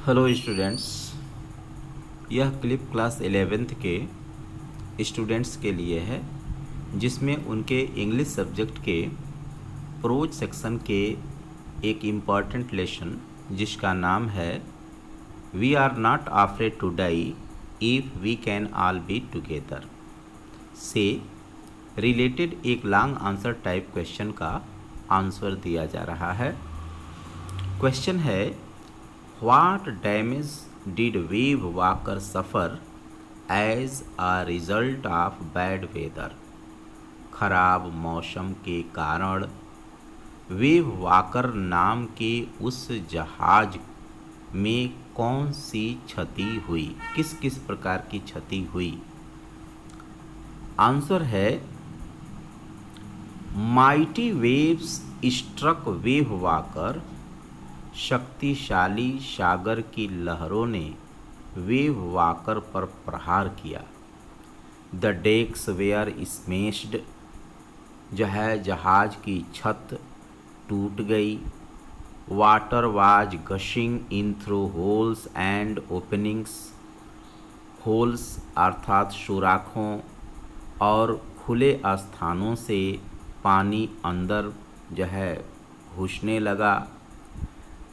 Hello students, यह clip class 11th के students के लिए है, जिसमें उनके इंग्लिश सब्जेक्ट के प्रोज सेक्शन के एक इम्पॉर्टेंट लेसन जिसका नाम है we are not afraid to die if we can all be together से रिलेटेड एक लॉन्ग आंसर टाइप क्वेश्चन का आंसर दिया जा रहा है। क्वेश्चन है, What damage did wave walker suffer as a result of bad weather? खराब मौसम के कारण वेव वाकर नाम के उस जहाज में कौन सी क्षति हुई, किस किस प्रकार की क्षति हुई? आंसर है, mighty waves struck Wavewalker, शक्तिशाली सागर की लहरों ने वेव वाकर पर प्रहार किया। द डेक्स वेयर स्मेश्ड, जो है जहाज की छत टूट गई। Water was gushing in through holes and openings, holes अर्थात सुराखों और खुले स्थानों से पानी अंदर जो है घुसने लगा।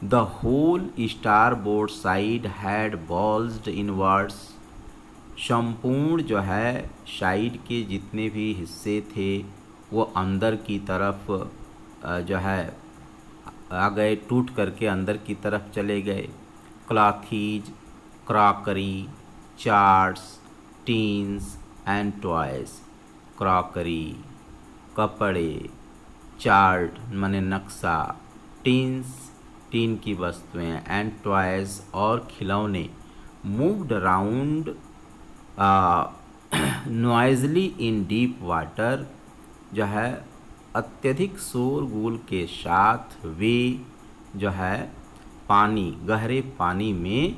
The whole starboard side had bowled inwards, संपूर्ण जो है साइड के जितने भी हिस्से थे वो अंदर की तरफ जो है आ गए, टूट करके अंदर की तरफ चले गए। Clothes, crockery, charts, tins and toys. Crockery कपड़े, चार्ट माने नक्शा, टीन्स टीन की वस्तुएं एंड टॉयज और खिलौने मूव्ड अराउंड नॉइजली इन डीप वाटर, जो है अत्यधिक शोरगुल के साथ वे जो है गहरे पानी में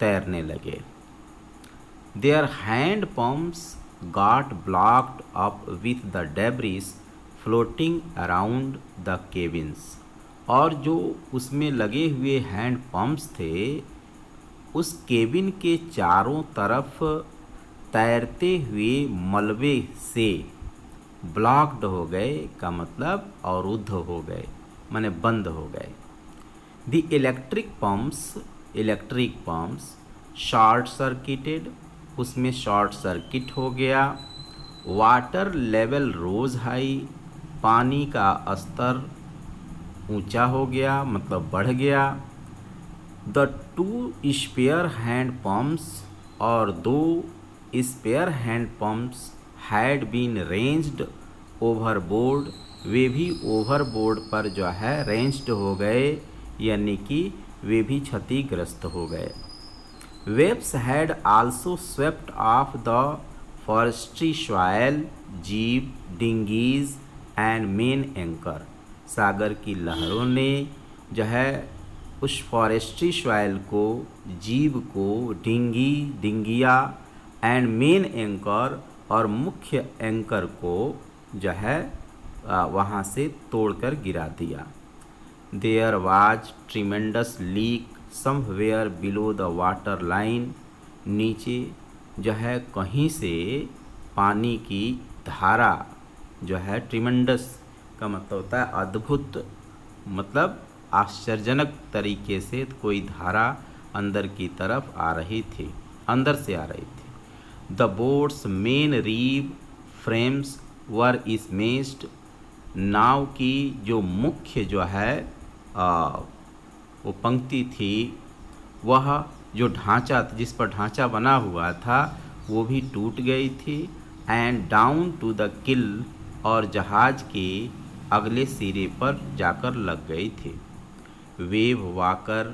तैरने लगे। Their hand pumps got blocked up with the debris floating around the cabins, और जो उसमें लगे हुए हैंड पंप्स थे उस केबिन के चारों तरफ तैरते हुए मलबे से ब्लॉक्ड हो गए, का मतलब अवरुद्ध हो गए, माने बंद हो गए। The electric pumps short circuited, उसमें शॉर्ट सर्किट हो गया। वाटर लेवल रोज हाई, पानी का स्तर ऊंचा हो गया, मतलब बढ़ गया। The two spare hand pumps, और दो spare hand pumps had been wrenched overboard, वे भी ओवरबोर्ड पर जो है रेंज्ड हो गए, यानी कि वे भी क्षतिग्रस्त हो गए। Waves had also swept off the forestry soil, jeep, dinghies and main anchor, सागर की लहरों ने जो है उस फॉरेस्ट्री सॉइल को, जीव को, डिंगिया एंड मेन एंकर और मुख्य एंकर को जो है वहाँ से तोड़कर गिरा दिया। There was tremendous leak somewhere below the water line, नीचे जो है कहीं से पानी की धारा जो है, ट्रिमेंडस का मतलब होता है अद्भुत, मतलब आश्चर्यजनक तरीके से कोई धारा अंदर की तरफ आ रही थी, अंदर से आ रही थी। The boat's main rib frames were smashed, नाव की जो मुख्य जो है वो पंक्ति थी, वह जो ढांचा जिस पर ढांचा बना हुआ था वो भी टूट गई थी। And down to the keel, और जहाज के अगले सिरे पर जाकर लग गई थी। Wavewalker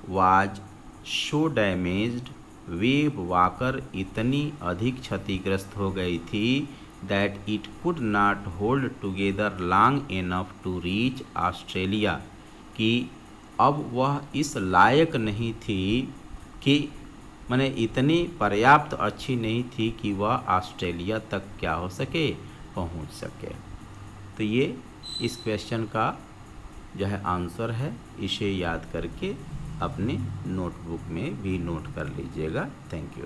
was so damaged, Wavewalker इतनी अधिक क्षतिग्रस्त हो गई थी that it could not hold together long enough to reach Australia, कि अब वह इस लायक नहीं थी कि माने इतनी पर्याप्त अच्छी नहीं थी कि वह ऑस्ट्रेलिया तक क्या हो सके, पहुंच सके। तो ये इस क्वेश्चन का जो है आंसर है, इसे याद करके अपने नोटबुक में भी नोट कर लीजिएगा। Thank you.